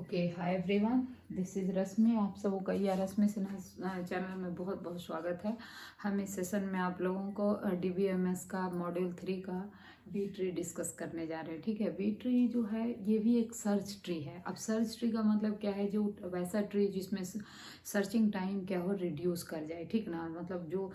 Okay, hi everyone, this is Rashmi. आप सबों का या रश्मि सिन्हा चैनल में बहुत बहुत स्वागत है। हम इस सेशन में आप लोगों को DBMS का मॉड्यूल 3 का बी ट्री डिस्कस करने जा रहे हैं। ठीक है, बी ट्री जो है ये भी एक सर्च ट्री है। अब सर्च ट्री का मतलब क्या है? जो वैसा ट्री जिसमें सर्चिंग टाइम क्या हो, रिड्यूस कर जाए। ठीक ना, मतलब जो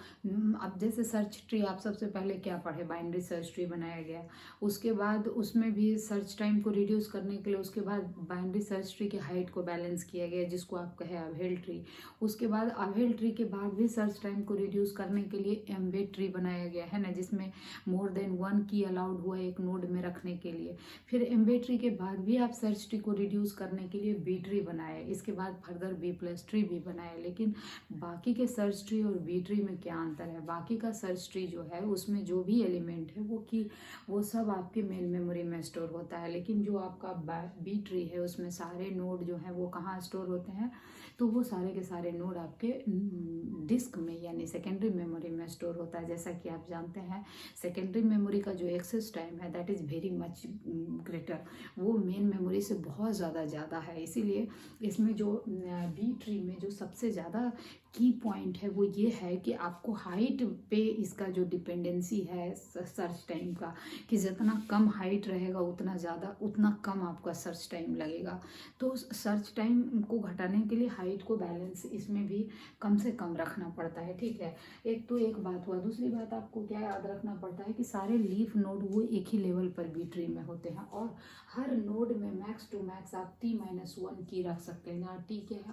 अब जैसे सर्च ट्री आप सबसे पहले क्या पढ़े, बाइनरी सर्च ट्री बनाया गया, उसके बाद उसमें भी सर्च टाइम को रिड्यूस करने के लिए उसके बाद बाइनरी सर्च ट्री के हाइट को बैलेंस किया गया, जिसको आप कहे अवेल ट्री। उसके बाद अवेल ट्री के बाद भी सर्च टाइम को रिड्यूस करने के लिए एम्बेड ट्री बनाया गया है ना, जिसमें मोर देन 1 की अलाउड हुआ एक नोड में रखने के लिए। फिर एम्बेड ट्री के बाद भी आप सर्च ट्री को रिड्यूस करने के लिए बी ट्री बनाया, इसके बाद फर्दर बी प्लस ट्री भी बनाया। लेकिन बाकी के सर्च ट्री और बी ट्री में क्या अंतर है? बाकी का सर्च ट्री जो है उसमें जो भी एलिमेंट है वो सब आपके मेन मेमोरी में स्टोर होता है। लेकिन जो आपका बी ट्री है उसमें सारे नोड जो हैं वो कहाँ स्टोर होते हैं? तो वो सारे के सारे नोड आपके डिस्क में यानी सेकेंडरी मेमोरी में स्टोर होता है। जैसा कि आप जानते हैं सेकेंडरी मेमोरी का जो एक्सेस टाइम है that is very much greater, वो मेन मेमोरी से बहुत ज़्यादा है। इसीलिए इसमें जो बी ट्री में जो सबसे ज़्यादा की पॉइंट है वो ये है कि आपको हाइट पे इसका जो डिपेंडेंसी है सर्च टाइम का, कि जितना कम हाइट रहेगा उतना कम आपका सर्च टाइम लगेगा। तो सर्च टाइम को घटाने के लिए हाइट को बैलेंस इसमें भी कम से कम रखना पड़ता है। ठीक है, एक बात हुआ। दूसरी बात आपको क्या याद रखना पड़ता है कि सारे लीफ नोड वो एक ही लेवल पर बी ट्री में होते हैं और हर नोड में मैक्स टू मैक्स आप T-1 की रख सकते हैं। यहाँ टी क्या है?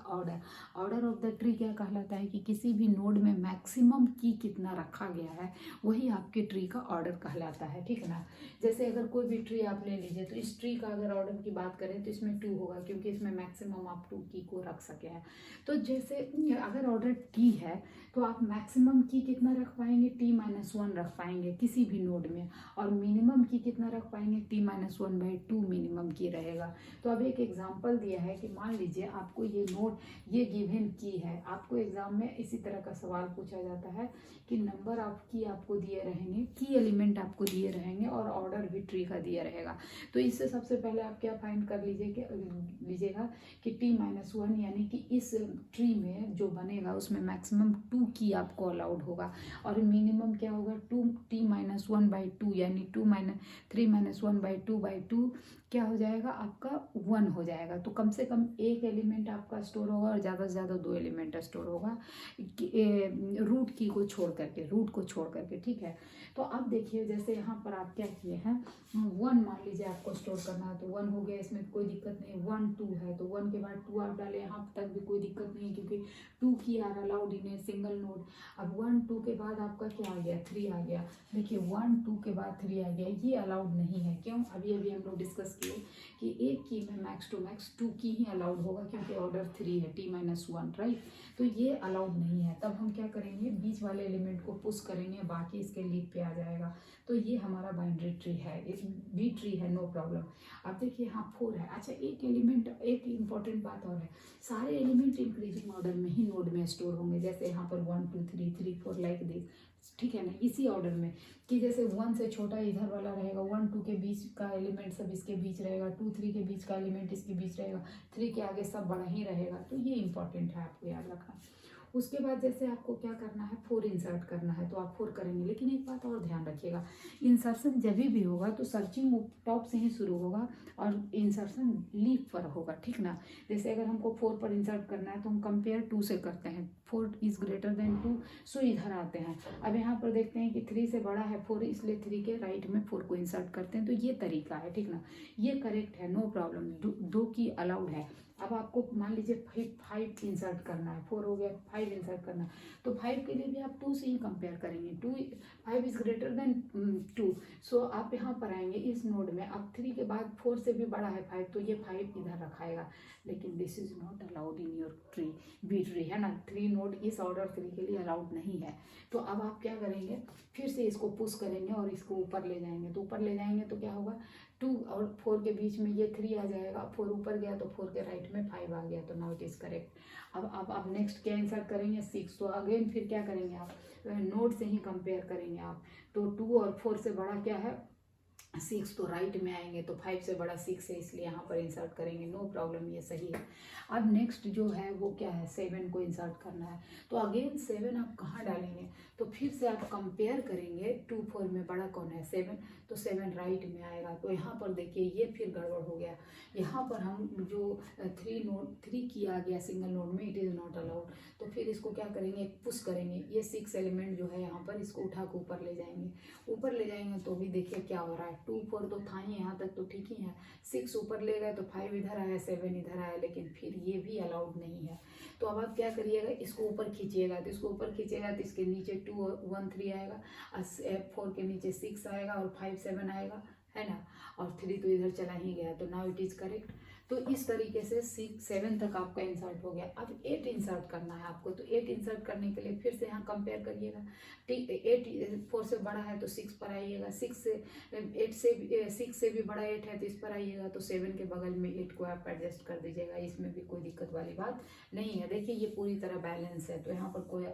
ऑर्डर ऑफ द ट्री क्या कहलाता है कि किसी भी नोड में मैक्सिमम की कितना रखा गया है वही आपके ट्री का ऑर्डर कहलाता है। ठीक है ना, जैसे अगर कोई भी ट्री आप ले लीजिए तो इस ट्री का अगर ऑर्डर की बात करें तो इसमें 2 होगा, क्योंकि इसमें मैक्सिमम आप 2 की को रख सके हैं। तो जैसे अगर ऑर्डर T है तो आप मैक्सिमम की कितना रख पाएंगे? T-1 रख पाएंगे किसी भी नोड में, और मिनिमम की कितना रख पाएंगे? T-1/2 मिनिमम की रहेगा। तो अब एक एग्जांपल दिया है कि मान लीजिए आपको ये नोड, ये गिवन की है। आपको एग्जाम में इसी तरह का सवाल पूछा जाता है कि नंबर ऑफ की आपको दिए रहेंगे, की एलिमेंट आपको दिए रहेंगे और ऑर्डर भी ट्री का दिया रहेगा। तो इससे सबसे पहले आप क्या फाइंड कर लीजिएगा कि T-1 यानी कि इस ट्री में जो बनेगा उसमें मैक्सिमम 2 की आपको अलाउड होगा, और मिनिमम क्या होगा? T-1/2 यानी 3-1/2/2 क्या हो जाएगा? आपका 1 हो जाएगा। तो कम से कम एक एलिमेंट आपका स्टोर होगा और ज़्यादा से ज़्यादा 2 एलिमेंट स्टोर होगा रूट को छोड़ करके। ठीक है, तो अब देखिए जैसे यहाँ पर आप क्या किए हैं, 1 मान लीजिए आपको स्टोर करना है तो 1 हो गया, इसमें कोई दिक्कत नहीं। 1 2 है तो 1 के बाद 2 आप डालें, यहाँ तक भी कोई दिक्कत नहीं क्योंकि 2 key are allowed in a single node. अब 1 2 के बाद आपका क्या आ गया? 3 आ गया। देखिए 1 2 के बाद 3 आ गया, ये अलाउड नहीं है। क्यों? अभी हम लोग डिस्कस किए कि एक की में मैक्स टू मैक्स 2 की ही अलाउड होगा, क्योंकि ऑर्डर 3 है T-1, राइट। तो ये अलाउड नहीं है। तब हम क्या करेंगे? बीच वाले एलिमेंट को पुश करेंगे, बाकी इसके लीफ पे आ जाएगा। तो ये हमारा बाइनरी ट्री है, इस बी ट्री है, नो प्रॉब्लम। अब देखिए यहाँ 4 है। अच्छा, एक एलिमेंट, एक इंपॉर्टेंट बात और है, सारे एलिमेंट इंक्रीजिंग ऑर्डर में ही नोड में स्टोर होंगे। जैसे यहाँ पर 1 2 3 3 4 लाइक दिस। ठीक है ना, इसी ऑर्डर में कि जैसे 1 से छोटा इधर वाला रहेगा, 1 2 के बीच का एलिमेंट सब इसके बीच रहेगा, 2 3 के बीच का एलिमेंट इसके बीच रहेगा, 3 के आगे सब बड़ा ही रहेगा। तो ये इंपॉर्टेंट है, आपको याद रखना। उसके बाद जैसे आपको क्या करना है, 4 इंसर्ट करना है तो आप 4 करेंगे। लेकिन एक बात और ध्यान रखिएगा, इंसर्शन जब भी होगा तो सर्चिंग टॉप से ही शुरू होगा और इंसर्शन लीफ पर होगा। ठीक ना, जैसे अगर हमको 4 पर इंसर्ट करना है तो हम कंपेयर 2 से करते हैं, 4 इज ग्रेटर देन 2, सो इधर आते हैं। अब यहाँ पर देखते हैं कि 3 से बड़ा है 4, इसलिए 3 के राइट में 4 को इंसर्ट करते हैं। तो ये तरीका है, ठीक ना, ये करेक्ट है, नो प्रॉब्लम। 2 की अलाउड है। अब आपको मान लीजिए 5 इंसर्ट करना है, 4 हो गया, 5 इंसर्ट करना है तो 5 के लिए भी आप 2 से ही कंपेयर करेंगे। 5 इज ग्रेटर देन 2, सो आप यहाँ पर आएंगे इस नोड में। अब 3 के बाद 4 से भी बड़ा है 5, तो ये 5 इधर रखाएगा। लेकिन this is not allowed in your tree, B tree है ना, 3 नोड इस ऑर्डर 3 के लिए अलाउड नहीं है। तो अब आप क्या करेंगे, फिर से इसको पुश करेंगे और इसको ऊपर ले जाएंगे। तो ऊपर ले जाएंगे तो क्या होगा, 2 और 4 के बीच में ये 3 आ जाएगा। 4 ऊपर गया तो 4 के राइट में 5 आ गया, तो नाउ इट इज करेक्ट। अब नेक्स्ट क्या इंसर्ट करेंगे? 6। तो अगेन फिर क्या करेंगे आप, नोड से ही कंपेयर करेंगे आप। तो 2 और 4 से बड़ा क्या है? सिक्स तो राइट में आएंगे, तो 5 से बड़ा 6 है, इसलिए यहाँ पर इंसर्ट करेंगे, नो प्रॉब्लम, ये सही है। अब नेक्स्ट जो है वो क्या है, 7 को इंसर्ट करना है। तो अगेन 7 आप कहाँ डालेंगे, तो फिर से आप कंपेयर करेंगे 2 4 में बड़ा कौन है, 7, तो 7 राइट में आएगा। तो यहाँ पर देखिए ये फिर गड़बड़ हो गया, यहाँ पर हम जो 3 किया गया सिंगल नोड में, इट इज़ नॉट अलाउड। तो फिर इसको क्या करेंगे, पुश करेंगे, ये 6 एलिमेंट जो है यहाँ पर इसको उठा के ऊपर ले जाएंगे। ऊपर ले जाएंगे तो भी देखिए क्या हो रहा है, 2 4 तो था ही, यहाँ तक तो ठीक ही है, 6 ऊपर ले गए तो 5 इधर आया, 7 इधर आया, लेकिन फिर ये भी अलाउड नहीं है। तो अब आप क्या करिएगा, इसको ऊपर खींचिएगा, तो इसको ऊपर खींचेगा तो इसके नीचे 2 1 3 आएगा, और 4 के नीचे 6 आएगा, और 5 7 आएगा, है ना, और 3 तो इधर चला ही गया, तो नाउ इट इज करेक्ट। तो इस तरीके से 6 7 तक आपका इंसर्ट हो गया। अब 8 इंसर्ट करना है आपको, तो 8 इंसर्ट करने के लिए फिर से यहाँ कंपेयर करिएगा, ठीक, 8 4 से बड़ा है तो 6 पर आइएगा, 6 से भी बड़ा 8 है तो इस पर आइएगा, तो 7 के बगल में 8 को आप एडजस्ट कर दीजिएगा, इसमें भी कोई दिक्कत वाली बात नहीं है। देखिए ये पूरी तरह बैलेंस है, तो यहाँ पर कोई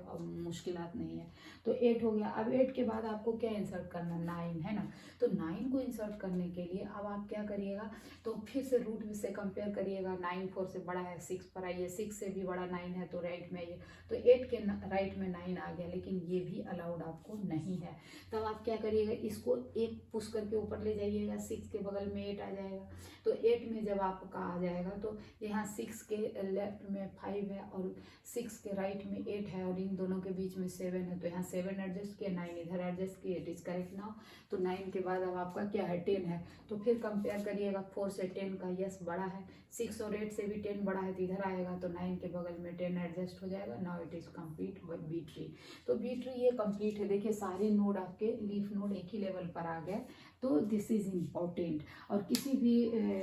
मुश्किलात नहीं है। तो 8 हो गया। अब 8 के बाद आपको क्या इंसर्ट करना, 9 है ना। तो 9 को इंसर्ट करने के लिए अब आप क्या करिएगा, तो फिर से रूट से कंपेयर करिएगा, 9 4 से बड़ा है, 6 पर आइए, 6 से भी बड़ा 9 है तो राइट में आइए, तो 8 के राइट में 9 आ गया, लेकिन ये भी अलाउड आपको नहीं है। तब आप क्या करिएगा, इसको एक पुश करके ऊपर ले जाइएगा, 6 के बगल में 8 आ जाएगा। तो 8 में जब आपका आ जाएगा तो यहाँ 6 के लेफ्ट में 5 है और 6 के राइट में 8 है, और इन दोनों के बीच में 7 है, तो यहाँ 7 एडजस्ट किया, 9 इधर एडजस्ट किया, इट इज करेक्ट नाउ। तो 9 के बाद अब आपका क्या है, 10 है, तो फिर कंपेयर करिएगा 4 से 10 का, यस बड़ा है, 6 और 8 से भी 10 बड़ा है, तो इधर आएगा, तो 9 के बगल में 10 एडजस्ट हो जाएगा। Now it is complete B tree. तो बी ट्री ये कंप्लीट है। देखिए सारे नोड आपके लीफ नोड एक ही लेवल पर आ गए, तो दिस इज इम्पॉर्टेंट। और किसी भी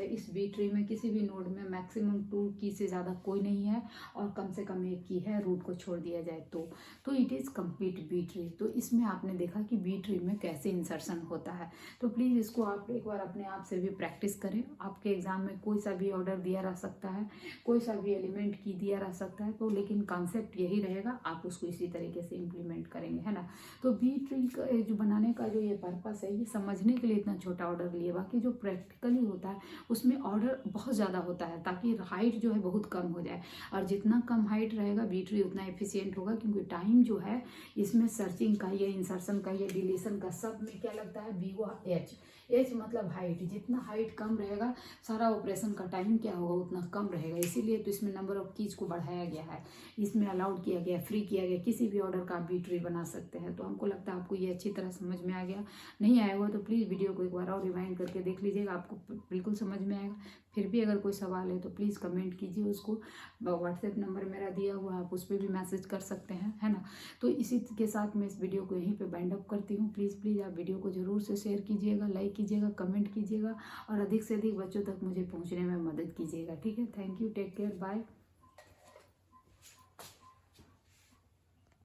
इस बी ट्री में किसी भी नोड में मैक्सिमम 2 की से ज़्यादा कोई नहीं है, और कम से कम 1 की है, रूट को छोड़ दिया जाए तो it is complete B tree. तो इसमें आपने देखा कि बी ट्री में कैसे इंसर्शन होता है। तो प्लीज़ इसको आप एक बार अपने आप से भी प्रैक्टिस करें। आपके एग्जाम में कोई सा भी ऑर्डर दिया रह सकता है, कोई सा भी एलिमेंट की दिया रह सकता है, तो लेकिन कॉन्सेप्ट यही रहेगा, आप उसको इसी तरीके से इम्प्लीमेंट करेंगे, है ना। तो बी ट्री जो बनाने का जो ये पर्पस है, ये समझने के लिए इतना छोटा ऑर्डर लिए, बाकी जो प्रैक्टिकली होता है उसमें ऑर्डर बहुत ज़्यादा होता है, ताकि हाइट जो है बहुत कम हो जाए, और जितना कम हाइट रहेगा बी ट्री उतना एफिशिएंट होगा, क्योंकि टाइम जो है इसमें सर्चिंग का, ये इंसर्शन का, ये डिलीशन का, सब में क्या लगता है, बी व एच मतलब हाइट। जितना हाइट कम रहेगा सारा ऑपरेशन का टाइम क्या होगा, उतना कम रहेगा। इसीलिए तो इसमें नंबर ऑफ कीज को बढ़ाया गया है, इसमें अलाउड किया गया, फ्री किया गया, किसी भी ऑर्डर का आप बी ट्री बना सकते हैं। तो हमको लगता है आपको ये अच्छी तरह समझ में आ गया। नहीं आया हुआ तो प्लीज़ वीडियो को एक बार और रिवाइंड करके देख लीजिएगा, आपको बिल्कुल समझ में आएगा। फिर भी अगर कोई सवाल है तो प्लीज़ कमेंट कीजिए, उसको व्हाट्सएप नंबर मेरा दिया हुआ है, आप उस पर भी मैसेज कर सकते हैं, है ना। तो इसी के साथ मैं इस वीडियो को यहीं पे बाइंड अप करती हूँ। प्लीज़ आप वीडियो को ज़रूर से शेयर कीजिएगा, लाइक कीजिएगा, कमेंट कीजिएगा, और अधिक से अधिक बच्चों तक मुझे पहुँचने में मदद कीजिएगा, ठीक है। Thank you, take care, bye.